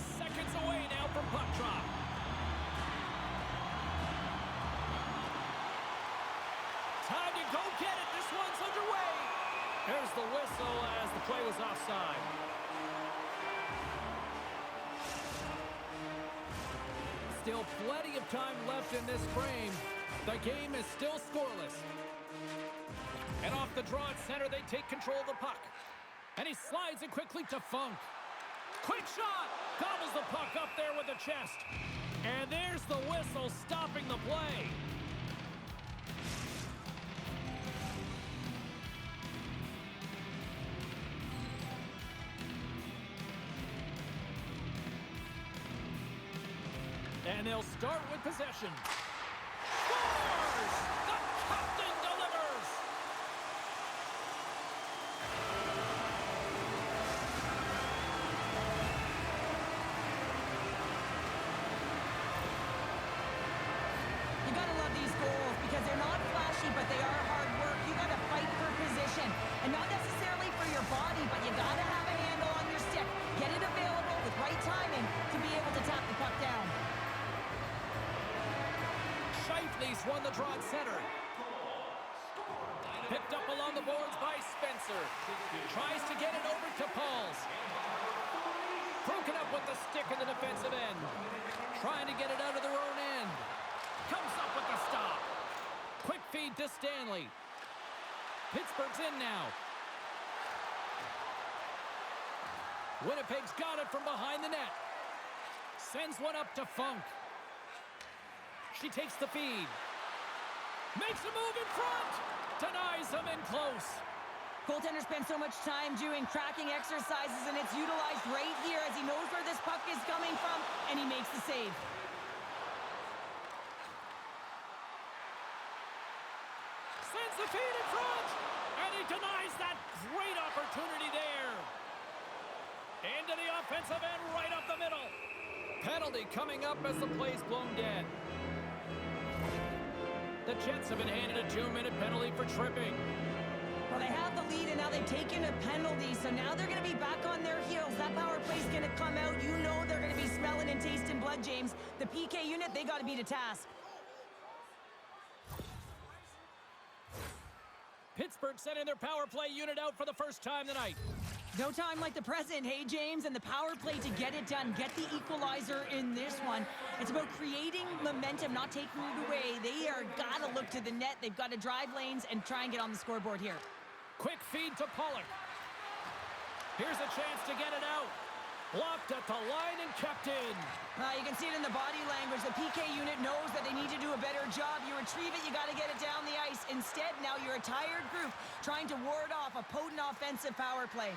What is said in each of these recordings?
seconds away now from puck drop. Time to go get it. This one's underway. There's the whistle as the play was offside. Still plenty of time left in this frame. The game is still scoreless. And off the draw at center, they take control of the puck. And he slides it quickly to Funk. Quick shot! Gobbles the puck up there with the chest. And there's the whistle stopping the play. And they'll start with possession. Scores! The captain delivers! You gotta love these goals because they're not flashy, but they are hard work. You gotta fight for position. And not necessarily for your body, but you gotta have a handle on your stick. Get it available with right timing to be able to tap the puck down. Scheifele's won the draw at center. Picked up along the boards by Spencer. Tries to get it over to Pauls. Broken up with the stick in the defensive end. Trying to get it out of their own end. Comes up with the stop. Quick feed to Stanley. Pittsburgh's in now. Winnipeg's got it from behind the net. Sends one up to Funk. She takes the feed. Makes a move in front. Denies him in close. Goaltender spends so much time doing tracking exercises, and it's utilized right here as he knows where this puck is coming from, and he makes the save. Sends the feed in front, and he denies that great opportunity there. Into the offensive end, right up the middle. Penalty coming up as the play's blown dead. The Jets have been handed a 2-minute penalty for tripping. Well, they have the lead, and now they've taken a penalty, so now they're going to be back on their heels. That power play's going to come out. You know they're going to be smelling and tasting blood, James. The PK unit, they got to be to task. Pittsburgh sending their power play unit out for the first time tonight. No time like the present, hey, James, and the power play to get it done. Get the equalizer in this one. It's about creating momentum, not taking it away. They are got to look to the net. They've got to drive lanes and try and get on the scoreboard here. Quick feed to Pollock. Here's a chance to get it out. Blocked at the line and kept in. You can see it in the body language. The PK unit knows that they need to do a better job. You retrieve it, you got to get it down the ice. Instead, now you're a tired group trying to ward off a potent offensive power play.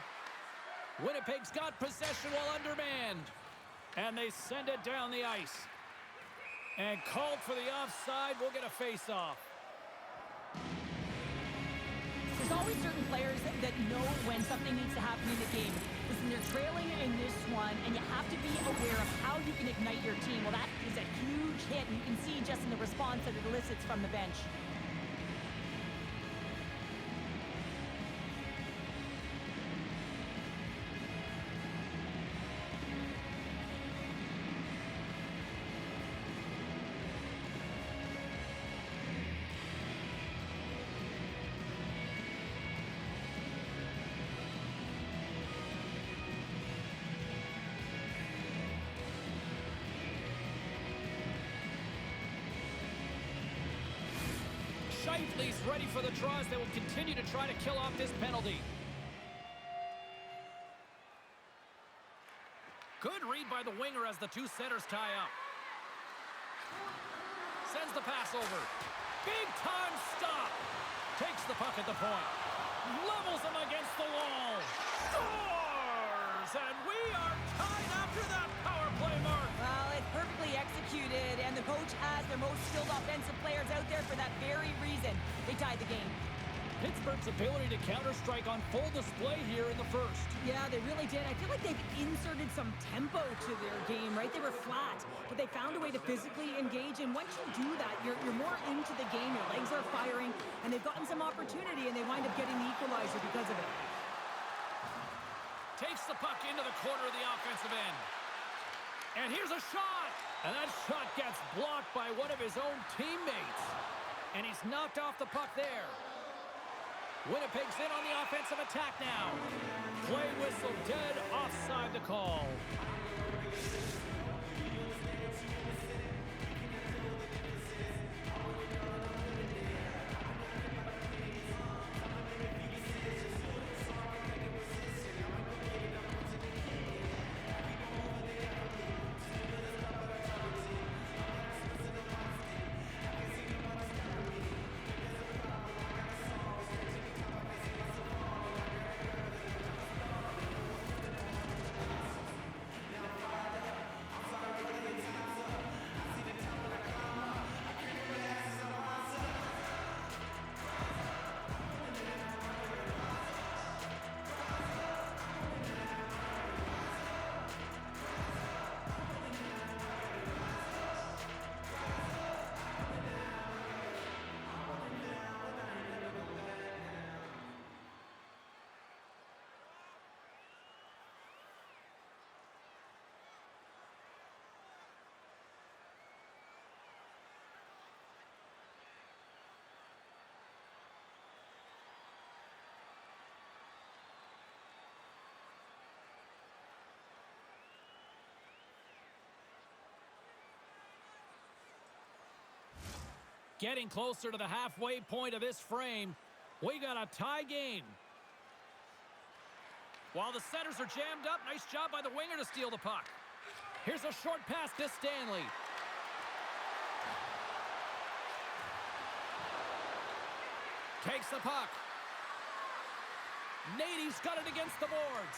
Winnipeg's got possession while undermanned. And they send it down the ice. And called for the offside. We'll get a face-off. There's always certain players that know when something needs to happen in the game. Listen, they're trailing in this one, and you have to be aware of how you can ignite your team. Well, that is a huge hit, and you can see just in the response that it elicits from the bench. Scheifele's ready for the draws. They will continue to try to kill off this penalty. Good read by the winger as the two centers tie up. Sends the pass over. Big time stop. Takes the puck at the point. Levels him against the wall. Scores! And we are tied after that power play mark. Well, it's perfectly executed, and the coach has their most skilled offensive players out there for that very reason. They tied the game. Pittsburgh's ability to counter-strike on full display here in the first. Yeah, they really did. I feel like they've inserted some tempo to their game, right? They were flat, but they found a way to physically engage, and once you do that, you're more into the game. Your legs are firing, and they've gotten some opportunity, and they wind up getting the equalizer because of it. Takes the puck into the corner of the offensive end. And here's a shot. And that shot gets blocked by one of his own teammates. And he's knocked off the puck there. Winnipeg's in on the offensive attack now. Play whistle dead, offside the call. Getting closer to the halfway point of this frame. We got a tie game. While the centers are jammed up, nice job by the winger to steal the puck. Here's a short pass to Stanley. Takes the puck. Nady's got it against the boards.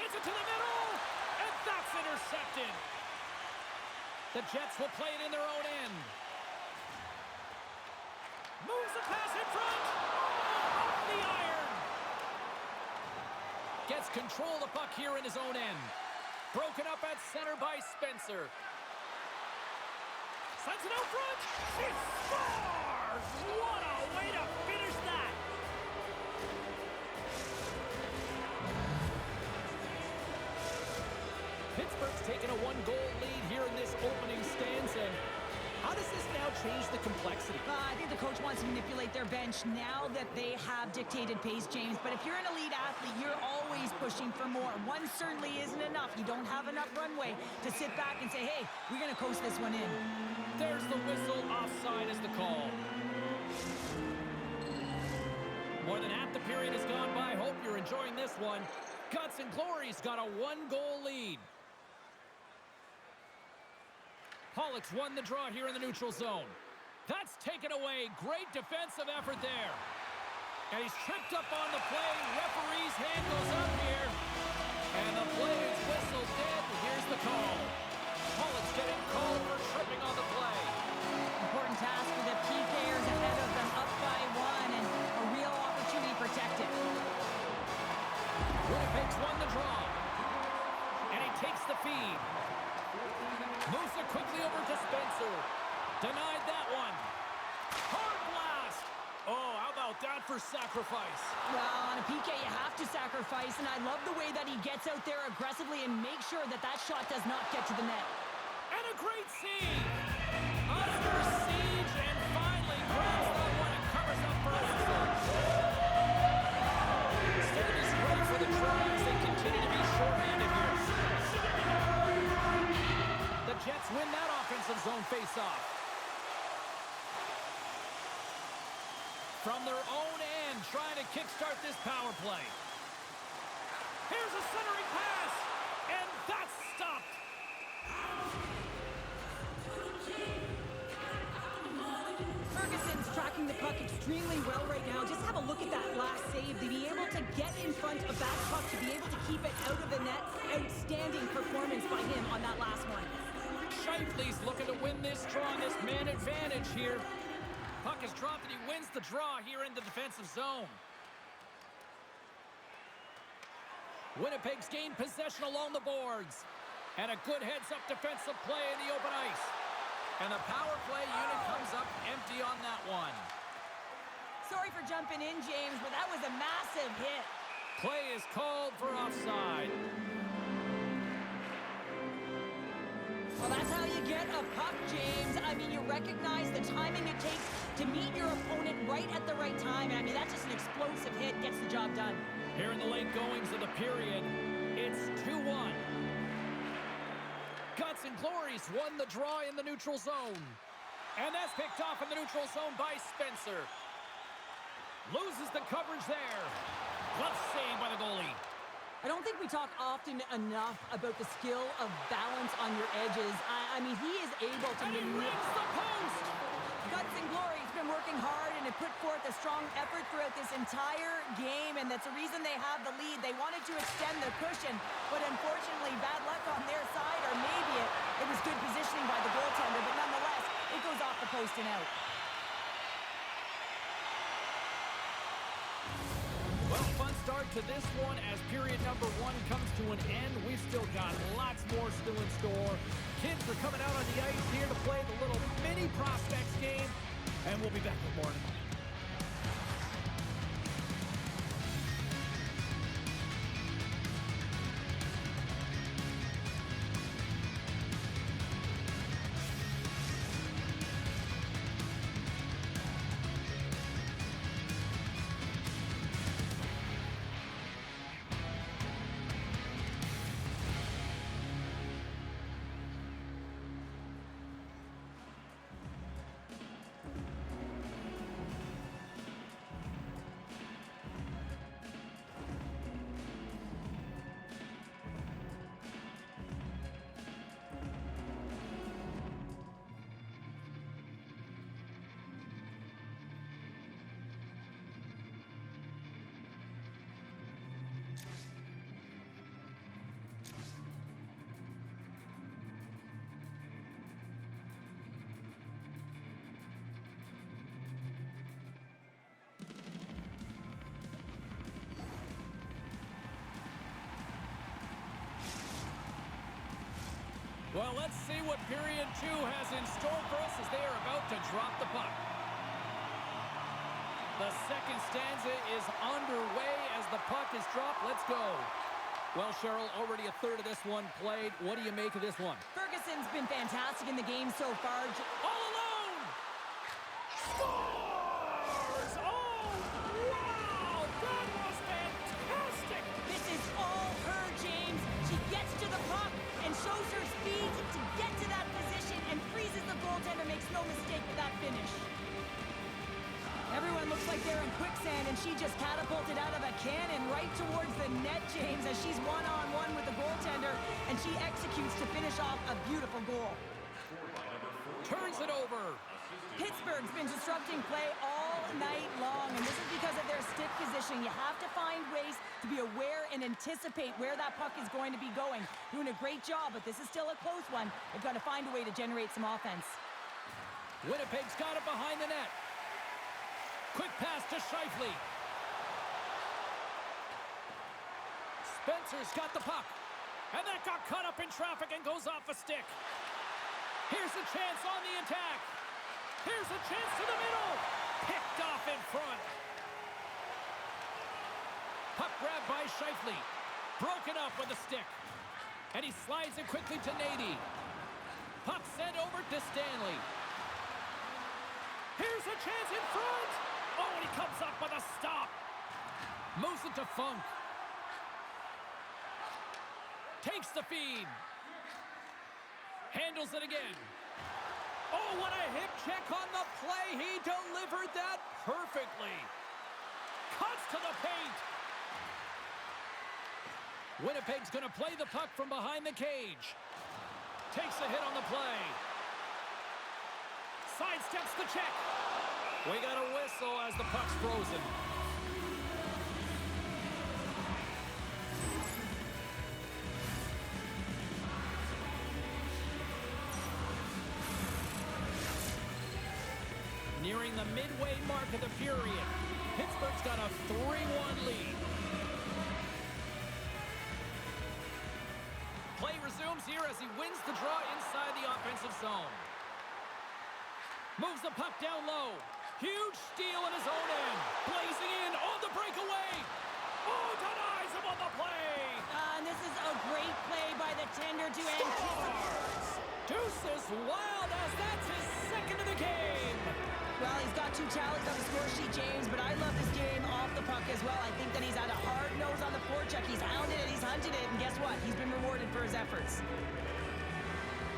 Sends it to the middle, and that's intercepted. The Jets will play it in their own end. Moves the pass in front. Off the iron. Gets control of the puck here in his own end. Broken up at center by Spencer. Sends it out front. He scores! What a way to finish that. Pittsburgh's taken a one-goal lead here in this opening stanza. How does this now change the complexity? I think the coach wants to manipulate their bench now that they have dictated pace, James. But if you're an elite athlete, you're always pushing for more. One certainly isn't enough. You don't have enough runway to sit back and say, hey, we're going to coast this one in. There's the whistle. Offside is the call. More than half the period has gone by. Hope you're enjoying this one. Guts and Glory's got a one-goal lead. Pollock's won the draw here in the neutral zone. That's taken away. Great defensive effort there. And he's tripped up on the play. Referee's hand goes up here. And the play is whistled dead. Here's the call. Pollock's getting called for tripping on the play. Important task for the PKers ahead of them, up by one, and a real opportunity protected. Winnipeg's won the draw. And he takes the feed. Moves it quickly over to Spencer. Denied that one. Hard blast. Oh, how about that for sacrifice? Well, on a PK, you have to sacrifice, and I love the way that he gets out there aggressively and makes sure that that shot does not get to the net. And a great save. Under siege, and finally grabs that one and covers up for Axel. Stanley is ready for the try as they continue to be shorthanded here. The Jets win that offensive zone face-off. From their own end, trying to kickstart this power play. Here's a centering pass, and that's stopped. Ferguson's tracking the puck extremely well right now. Just have a look at that last save. To be able to get in front of that puck, to be able to keep it out of the net, outstanding performance by him on that last one. Scheifele's looking to win this draw on this man advantage here. Puck is dropped and he wins the draw here in the defensive zone. Winnipeg's gained possession along the boards. And a good heads-up defensive play in the open ice. And the power play unit comes up empty on that one. Sorry for jumping in, James, but that was a massive hit. Play is called for offside. Well, that's how you get a puck, James. I mean, you recognize the timing it takes to meet your opponent right at the right time. And I mean, that's just an explosive hit, gets the job done. Here in the late goings of the period, it's 2-1. Guts and Glories won the draw in the neutral zone. And that's picked off in the neutral zone by Spencer. Loses the coverage there. Glove save by the goalie. I don't think we talk often enough about the skill of balance on your edges. I mean, he is able to... And he rings the post! Guts and Glory's been working hard and have put forth a strong effort throughout this entire game, and that's the reason they have the lead. They wanted to extend the cushion, but unfortunately, bad luck on their side, or maybe it was good positioning by the goaltender, but nonetheless, it goes off the post and out. Well, fun start to this one as period number 1 comes to an end. We've still got lots more still in store. Kids are coming out on the ice here to play the little mini prospects game, and we'll be back with more in a moment. Well, let's see what period 2 has in store for us as they are about to drop the puck. The second stanza is underway as the puck is dropped. Let's go. Well, Cheryl, already a third of this one played. What do you make of this one? Ferguson's been fantastic in the game so far. All alone! Scores! Oh, wow! That was fantastic! This is all her, James. She gets to the puck and shows her speed to get to that position and freezes the goaltender. Makes no mistake with that finish. Everyone looks like they're in quicksand, and she just catapulted out of a cannon right towards the net, James, as she's one-on-one with the goaltender, and she executes to finish off a beautiful goal. Turns it over. Pittsburgh's been disrupting play all night long, and this is because of their stick position. You have to find ways to be aware and anticipate where that puck is going to be going. Doing a great job, but this is still a close one. They've got to find a way to generate some offense. Winnipeg's got it behind the net. Quick pass to Scheifele. Spencer's got the puck. And that got caught up in traffic and goes off a stick. Here's a chance on the attack. Here's a chance to the middle. Picked off in front. Puck grabbed by Scheifele. Broken up with a stick. And he slides it quickly to Nady. Puck sent over to Stanley. Here's a chance in front. Oh, and he comes up with a stop. Moves it to Funk. Takes the feed. Handles it again. Oh, what a hip check on the play. He delivered that perfectly. Cuts to the paint. Winnipeg's going to play the puck from behind the cage. Takes a hit on the play. Sidesteps the check. We got a whistle as the puck's frozen. Nearing the midway mark of the period, Pittsburgh's got a 3-1 lead. Play resumes here as he wins the draw inside the offensive zone. Moves the puck down low. Huge steal in his own end. Blazing in on the breakaway. Oh, denies him on the play. And this is a great play by the tender to anticipate. Deuces wild as that's his second of the game. Well, he's got 2 tallies on the score sheet, James, but I love this game off the puck as well. I think that he's had a hard nose on the forecheck. He's hounded it, he's hunted it, and guess what? He's been rewarded for his efforts.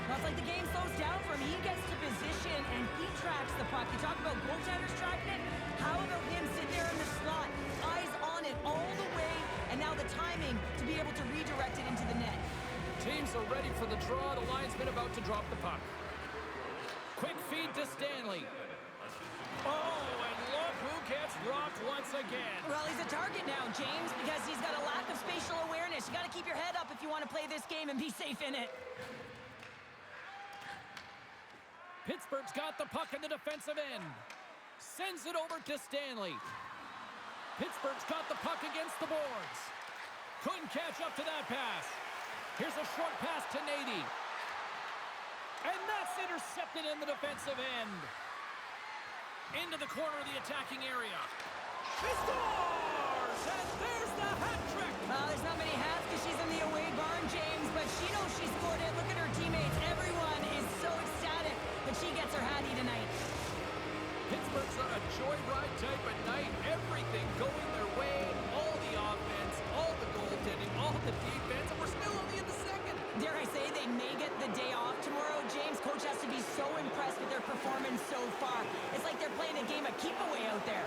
Well, it's like the game slows down for him. He gets to position, and he tracks the puck. You talk about goaltenders tracking it. How about him sitting there in the slot, eyes on it all the way, and now the timing to be able to redirect it into the net. Teams are ready for the draw. The linesman about to drop the puck. Quick feed to Stanley. Oh, and look who gets rocked once again. Well, he's a target now, James, because he's got a lack of spatial awareness. You got to keep your head up if you want to play this game and be safe in it. Pittsburgh's got the puck in the defensive end. Sends it over to Stanley. Pittsburgh's got the puck against the boards. Couldn't catch up to that pass. Here's a short pass to Nady. And that's intercepted in the defensive end. Into the corner of the attacking area. She scores! And there's the hat trick! There's not many hats because she's in the away barn, James, but she knows she scored it. Look at her teammates. Everyone is so ecstatic that she gets her hattie tonight. Pittsburgh's on a joyride type of night. Everything going their way. All the offense, all the goaltending, all the defense, and we're still only in the second. Dare I say they may get the day off tomorrow, James. Coach has to be so impressed with their performance so far. It's like they're playing a game of keep away out there.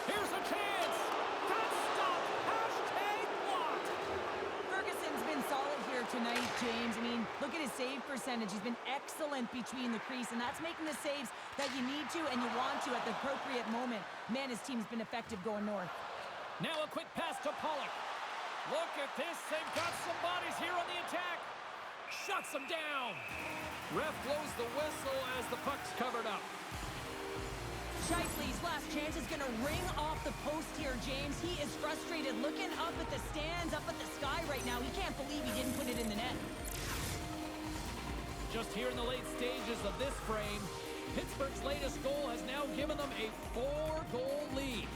Here's a chance. Got stopped. Hashtag blocked. Ferguson's been solid here tonight, James. I mean, look at his save percentage. He's been excellent between the crease, and that's making the saves that you need to and you want to at the appropriate moment. Man, his team's been effective going north. Now a quick pass to Pollock. Look at this. They've got some bodies here on the attack. Shuts them down. Ref blows the whistle as the puck's covered up. Scheifele's last chance is going to ring off the post here, James. He is frustrated, looking up at the stands, up at the sky right now. He can't believe he didn't put it in the net. Just here in the late stages of this frame, Pittsburgh's latest goal has now given them a 4-goal lead.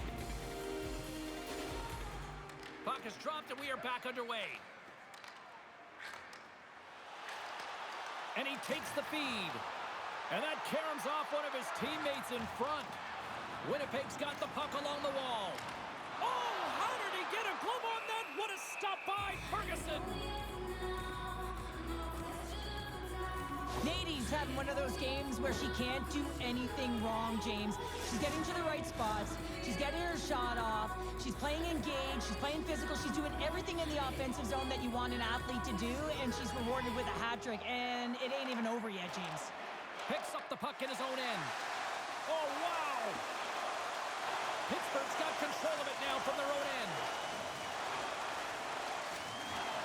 Puck is dropped and we are back underway. And he takes the feed. And that caroms off one of his teammates in front. Winnipeg's got the puck along the wall. Oh, how did he get a glove on that? What a stop by Ferguson. Nady's having one of those games where she can't do anything wrong, James. She's getting to the right spots. She's getting her shot off. She's playing engaged. She's playing physical. She's doing everything in the offensive zone that you want an athlete to do, and she's rewarded with a hat trick. And it ain't even over yet, James. Picks up the puck in his own end. Oh, wow! Pittsburgh's got control of it now from their own end.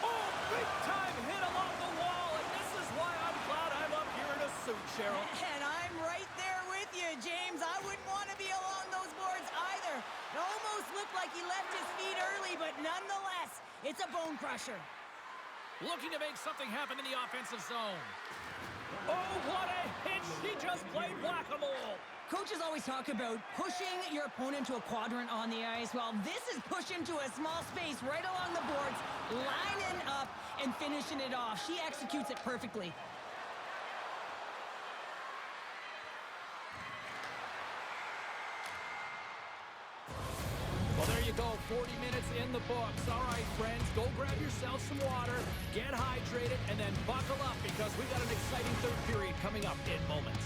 Oh, big-time hit along the wall, and this is why I'm glad I'm up here in a suit, Cheryl. And I'm right there with you, James. I wouldn't want to be along those boards either. It almost looked like he left his feet early, but nonetheless, it's a bone crusher. Looking to make something happen in the offensive zone. Oh, what a hit! She just played whack-a-mole. Coaches always talk about pushing your opponent to a quadrant on the ice. Well, this is pushing to a small space right along the boards, lining up and finishing it off. She executes it perfectly. Well, there you go, 40 minutes in the books. All right, friends, go grab yourself some water, get hydrated, and then buckle up because we got an exciting third period coming up in moments.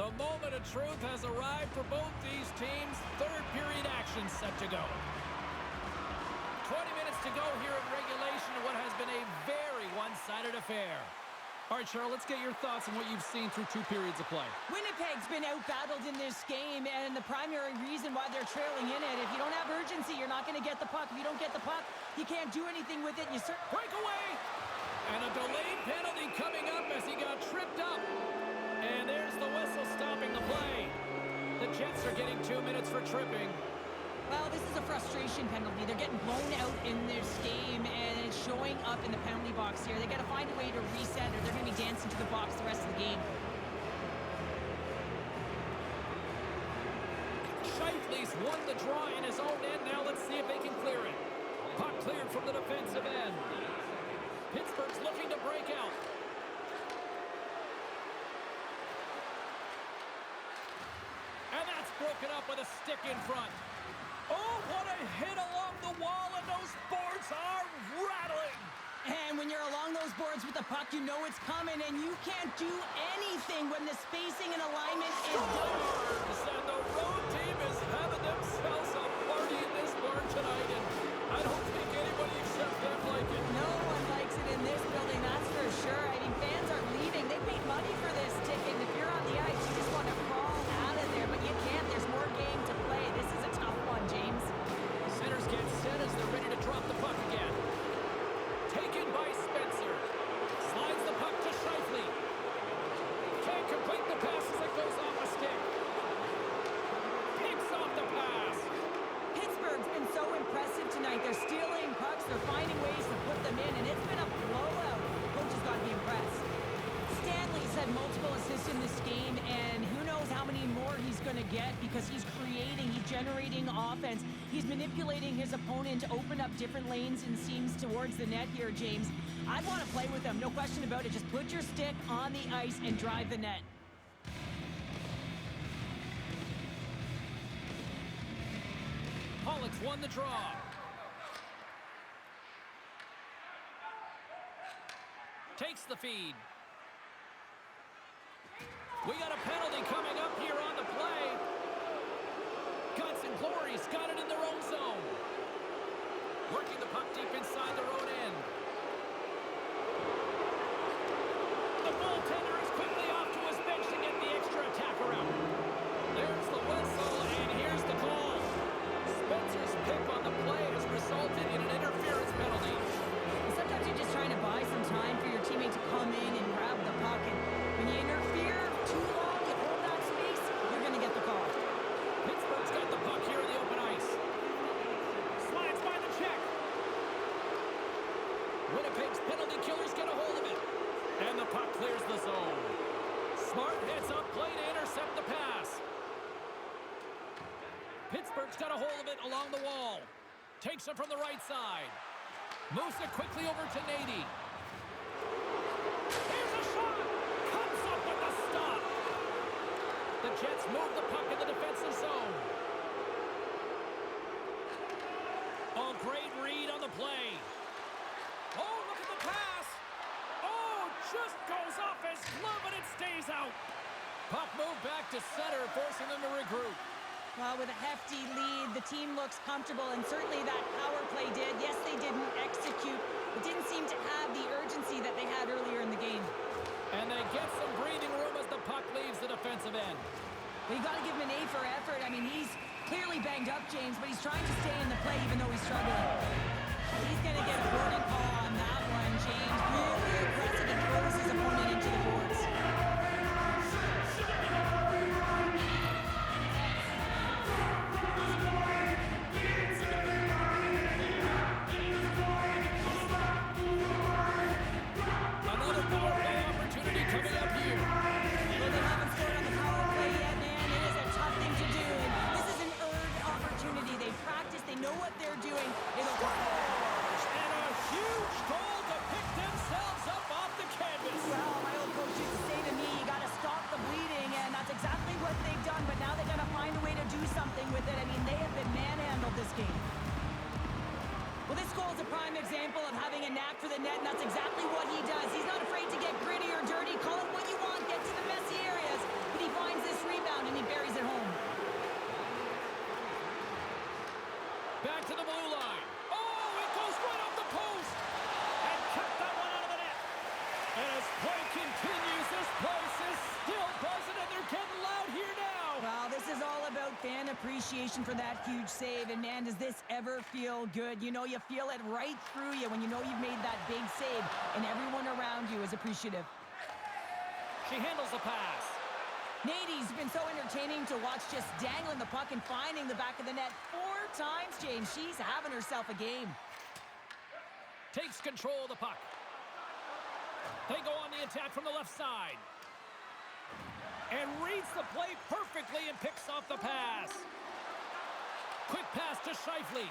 The moment of truth has arrived for both these teams. Third period action set to go. 20 minutes to go here in regulation in what has been a very one-sided affair. All right, Cheryl, let's get your thoughts on what you've seen through 2 periods of play. Winnipeg's been out-battled in this game, and the primary reason why they're trailing in it, if you don't have urgency, you're not going to get the puck. If you don't get the puck, you can't do anything with it. Breakaway! And a delayed penalty coming up as he got tripped up. And there's the whistle stopping the play. The Jets are getting 2 minutes for tripping. Well, this is a frustration penalty. They're getting blown out in this game, and it's showing up in the penalty box here. They got to find a way to reset, or they're going to be dancing to the box the rest of the game. Scheifele's won the draw in his own end. Now let's see if they can clear it. Puck cleared from the defensive end. Pittsburgh's looking to break out. And that's broken up with a stick in front. Oh, what a hit along the wall, and those boards are rattling. And when you're along those boards with the puck, you know it's coming, and you can't do anything when the spacing and alignment is done. And the road team is having themselves a party in this barn tonight, and I don't think anybody except them like it. No one likes it in this building, that's for sure. I mean, fans are leaving. They paid money for this ticket. If you're on the ice, you just want to crawl out of there, but you can't. There's more game to play. This is a tough one, James. Centers get set as they're ready to drop the puck again. Taken by Spencer. Slides the puck to Scheifele. Can't complete the pass as it goes off a stick. Picks off the pass. Pittsburgh's been so impressive tonight. They're stealing pucks. They're finding ways to put them in, and it's been a blowout. Coach has got to be impressed. Stanley's had multiple assists in this game, and who knows how many more he's going to get because he's creating, he's generating offense. He's manipulating his opponent to open up different lanes and seams towards the net here, James. I'd want to play with him, no question about it. Just put your stick on the ice and drive the net. Pollock's won the draw. Takes the feed. We got a penalty coming up here on the play. Guts and Glory's got it in their own zone. Working the puck deep inside their own end. The goaltender is quickly off to his bench to get the extra attacker out. There's the whistle, and here's the call. Spencer's pick on the play has resulted in an interference penalty. Sometimes you're just trying to buy some time for your teammate to come in and grab the puck, and when you interfere too long and hold that space, you're going to get the call. Pittsburgh's got the puck here in the open ice. Slides by the check. Winnipeg's penalty killers get a hold of it. And the puck clears the zone. Smart heads up play to intercept the pass. Pittsburgh's got a hold of it along the wall. Takes it from the right side. Moves it quickly over to Nady. Here's a shot. Comes up with the stop. The Jets move the puck in the defensive zone. Oh, great read on the play. Oh, look at the pass. Oh, just goes off his glove and it stays out. Puck moved back to center, forcing them to regroup. Well, with a hefty lead, the team looks comfortable, and certainly that power play did. Yes, they didn't execute. It didn't seem to have the urgency that they had earlier in the game. And they get some breathing room as the puck leaves the defensive end. But you got to give him an A for effort. I mean, he's clearly banged up, James, but he's trying to stay in the play even though he's struggling. He's going to get a boarding call on that one, James. Really aggressive and throws his opponent into the boards. Another power play opportunity coming up here. Well, they haven't scored on the power play yet, man. It is a tough thing to do. This is an earned opportunity. They've practiced. They know what they're doing. It'll work. And a huge goal to pick themselves up off the canvas. Well, my old coach used to say to me, you got to stop the bleeding, and that's exactly what they've done, but now they got to find a way to do something with it. I mean, they have been manhandled this game. Well, this goal is a prime example of having a knack for the net, and that's exactly what he does. He's not afraid to get gritty or dirty. Call it what you want, get to the messy areas, but he finds this and he buries it home. Back to the blue line. Oh, it goes right off the post. And kept that one out of the net. And as play continues, this place is still buzzing, and they're getting loud here now. Well, this is all about fan appreciation for that huge save. And, man, does this ever feel good? You know, you feel it right through you when you know you've made that big save, and everyone around you is appreciative. She handles the pass. Nady's been so entertaining to watch, just dangling the puck and finding the back of the net 4 times, James. She's having herself a game. Takes control of the puck. They go on the attack from the left side. And reads the play perfectly and picks off the pass. Quick pass to Scheifele.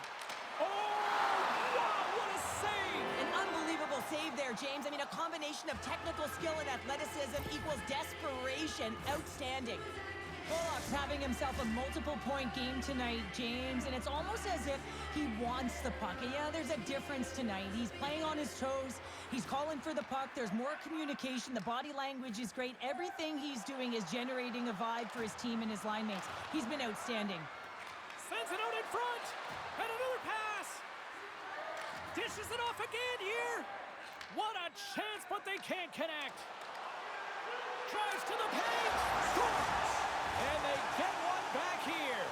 Oh, wow, what a save! An unbelievable save there, James. I mean, a combination of technical skill and athleticism equals desperation. Outstanding. Bullock's having himself a multiple-point game tonight, James, and it's almost as if he wants the puck. And yeah, there's a difference tonight. He's playing on his toes. He's calling for the puck. There's more communication. The body language is great. Everything he's doing is generating a vibe for his team and his line mates. He's been outstanding. Sends it out in front. And another pass. Dishes it off again here. What a chance, but they can't connect. Drives to the paint. Scores. And they get one back here.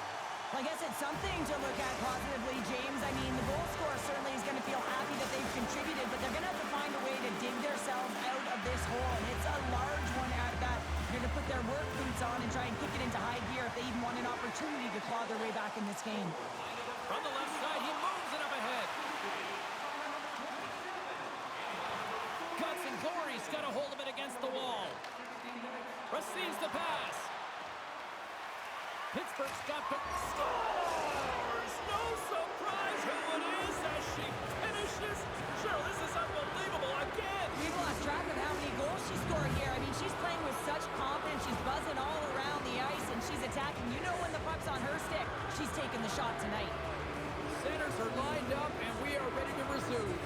Well, I guess it's something to look at positively, James. I mean, the goal scorer certainly is going to feel happy that they've contributed, but they're going to have to find a way to dig themselves out of this hole. And it's a large one at that. They're going to put their work boots on and try and kick it into high gear if they even want an opportunity to claw their way back in this game. From the left side, he moves it up ahead. Guts and Glory's got a hold of it against the wall. Receives the pass. Pittsburgh's got the scores! No surprise who it is as she finishes. Cheryl, this is unbelievable again. We've lost track of how many goals she scored here. I mean, she's playing with such confidence. She's buzzing all around the ice, and she's attacking. You know when the puck's on her stick, she's taking the shot tonight. Centers are lined up, and we are ready to resume.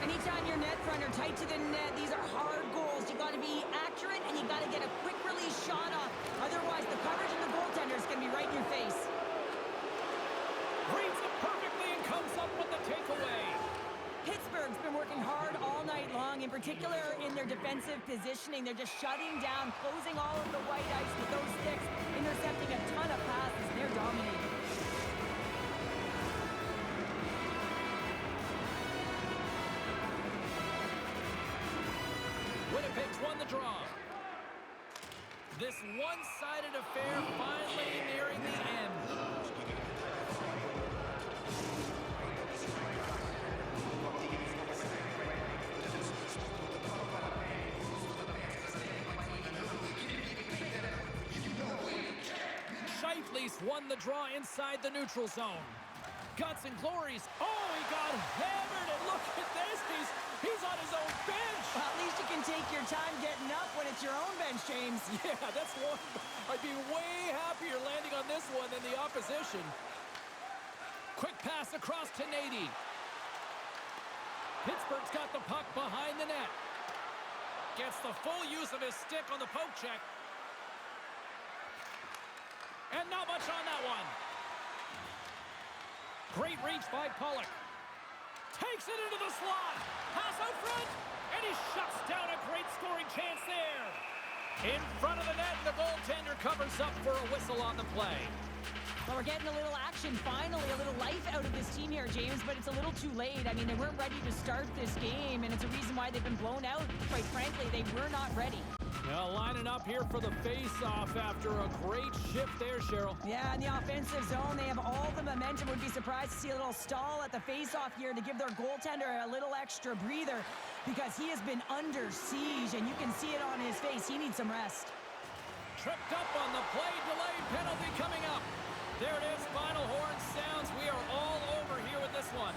Anytime your net front are tight to the net, these are hard goals. You got to be accurate, and you got to get a quick release shot off. Otherwise, the coverage and the goaltender is going to be right in your face. Reads it perfectly and comes up with the takeaway. Pittsburgh's been working hard all night long, in particular in their defensive positioning. They're just shutting down, closing all of the white ice with those sticks, intercepting a ton of passes, and they're dominating. Winnipeg's won the draw. This one-sided affair finally nearing the end. Scheifele's won the draw inside the neutral zone. Guts and Glories. Oh, he got hammered, and look at this. He's on his own bench. Well, at least you can take your time getting up when it's your own bench, James. Yeah, that's one. I'd be way happier landing on this one than the opposition. Quick pass across to Nady. Pittsburgh's got the puck behind the net. Gets the full use of his stick on the poke check. And not much on that one. Great reach by Pollock. Takes it into the slot. Pass out front. And he shuts down a great scoring chance there. In front of the net, and the goaltender covers up for a whistle on the play. Well, we're getting a little action, finally, a little life out of this team here, James, but it's a little too late. I mean, they weren't ready to start this game, and it's a reason why they've been blown out. Quite frankly, they were not ready. Now lining up here for the face-off after a great shift there, Cheryl. Yeah, in the offensive zone, they have all the momentum. Would be surprised to see a little stall at the face-off here to give their goaltender a little extra breather because he has been under siege, and you can see it on his face. He needs some rest. Tripped up on the play, delayed penalty coming up. There it is, final horn sounds. We are all over here with this one.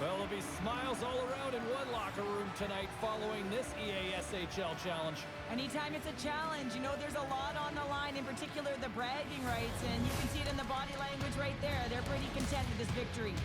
Well, there'll be smiles all around in one locker room tonight following this EASHL challenge. Anytime it's a challenge, you know there's a lot on the line, in particular the bragging rights, and you can see it in the body language right there. They're pretty content with this victory.